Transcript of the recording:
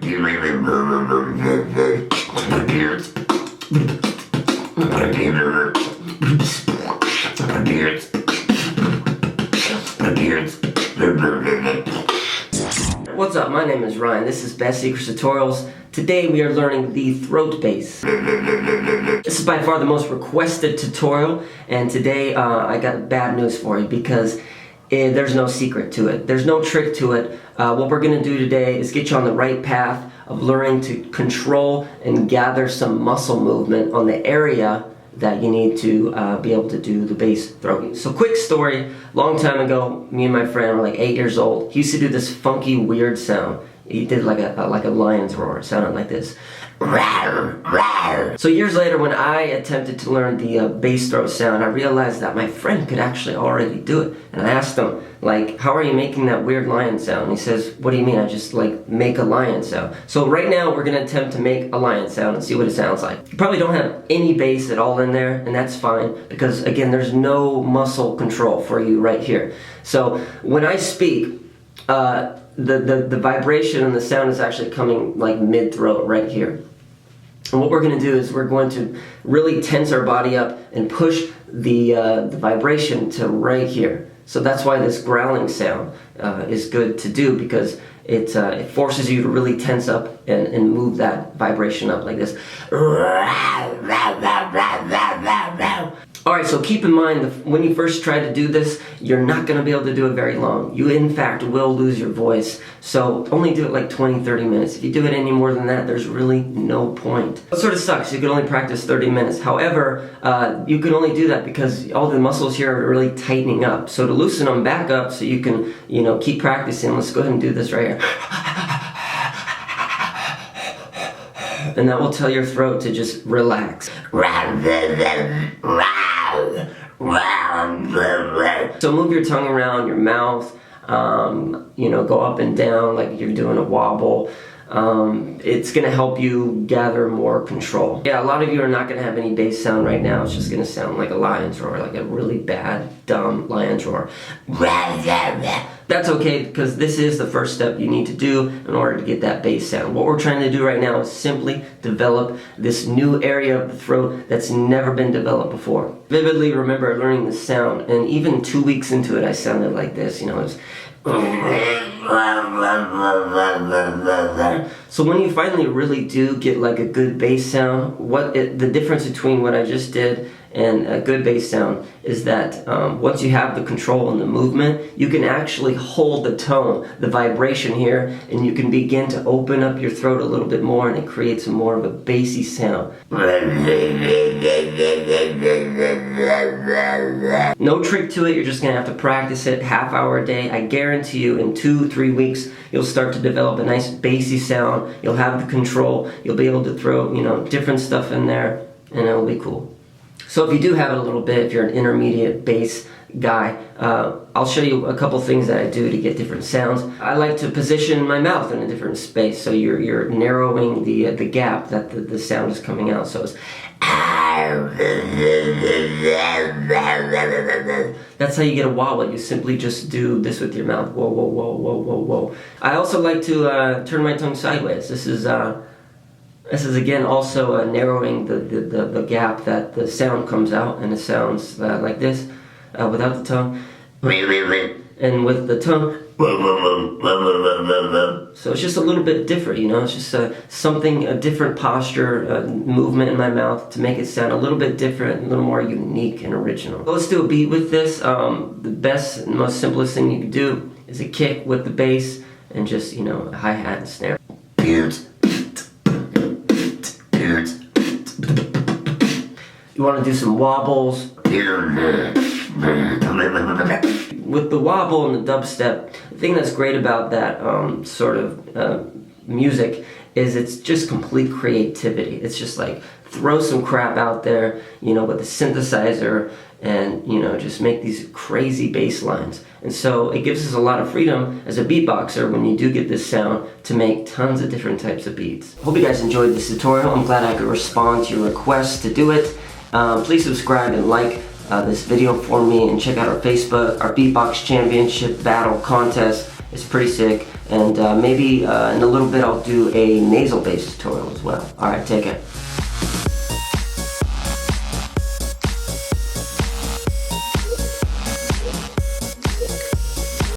What's up? My name is Ryan. This is Best Secrets Tutorials. Today we are learning the throat bass. This is by far the most requested tutorial, and today I got bad news for you because there's no secret to it. There's no trick to it. What we're going to do today is get you on the right path of learning to control and gather some muscle movement on the area that you need to be able to do the bass throat. So quick story, long time ago, me and my friend were like 8 years old. He used to do this funky, weird sound. He did like a lion's roar. It sounded like this. So years later, when I attempted to learn the bass throat sound, I realized that my friend could actually already do it. And I asked him, like, how are you making that weird lion sound? And he says, what do you mean? I just like make a lion sound. So right now we're gonna attempt to make a lion sound and see what it sounds like. You probably don't have any bass at all in there, and that's fine, because again, there's no muscle control for you right here. So when I speak, the vibration and the sound is actually coming like mid-throat right here. And what we're going to do is we're going to really tense our body up and push the vibration to right here. So that's why this growling sound is good to do, because it forces you to really tense up and move that vibration up like this. Alright, so keep in mind that when you first try to do this, you're not going to be able to do it very long. You in fact will lose your voice. So only do it like 20-30 minutes. If you do it any more than that, there's really no point. It sort of sucks. You can only practice 30 minutes. However, you can only do that because all the muscles here are really tightening up. So to loosen them back up so you can, keep practicing, let's go ahead and do this right here. And that will tell your throat to just relax. So move your tongue around your mouth, go up and down like you're doing a wobble. It's going to help you gather more control. Yeah, a lot of you are not going to have any bass sound right now. It's just going to sound like a lion's roar, like a really bad, dumb lion's roar. That's okay, because this is the first step you need to do in order to get that bass sound. What we're trying to do right now is simply develop this new area of the throat that's never been developed before. Vividly remember learning the sound, and even 2 weeks into it I sounded like this, it was... So when you finally really do get like a good bass sound, the difference between what I just did and a good bass sound is that once you have the control and the movement, you can actually hold the tone, the vibration here, and you can begin to open up your throat a little bit more, and it creates more of a bassy sound. No trick to it, you're just going to have to practice it half hour a day. I guarantee you in 2-3 weeks you'll start to develop a nice bassy sound. You'll have the control, you'll be able to throw different stuff in there, and it'll be cool. So if you do have it a little bit, if you're an intermediate bass guy, I'll show you a couple things that I do to get different sounds. I like to position my mouth in a different space, so you're narrowing the gap that the sound is coming out. So it's... That's how you get a wobble. You simply just do this with your mouth. Whoa, whoa, whoa, whoa, whoa, whoa. I also like to turn my tongue sideways. This is again also narrowing the gap that the sound comes out, and it sounds like this without the tongue, and with the tongue. So it's just a little bit different, it's just a different posture, movement in my mouth to make it sound a little bit different, a little more unique and original. So let's do a beat with this. The best and most simplest thing you can do is a kick with the bass and just, a hi-hat and snare. You want to do some wobbles. With the wobble and the dubstep, the thing that's great about that sort of music is it's just complete creativity. It's just like throw some crap out there, with a synthesizer, and just make these crazy bass lines. And so it gives us a lot of freedom as a beatboxer when you do get this sound to make tons of different types of beats. Hope you guys enjoyed this tutorial. I'm glad I could respond to your request to do it. Please subscribe and like this video for me, and check out our Facebook. Our Beatbox Championship Battle Contest is pretty sick. And maybe in a little bit I'll do a nasal bass tutorial as well. Alright, take care.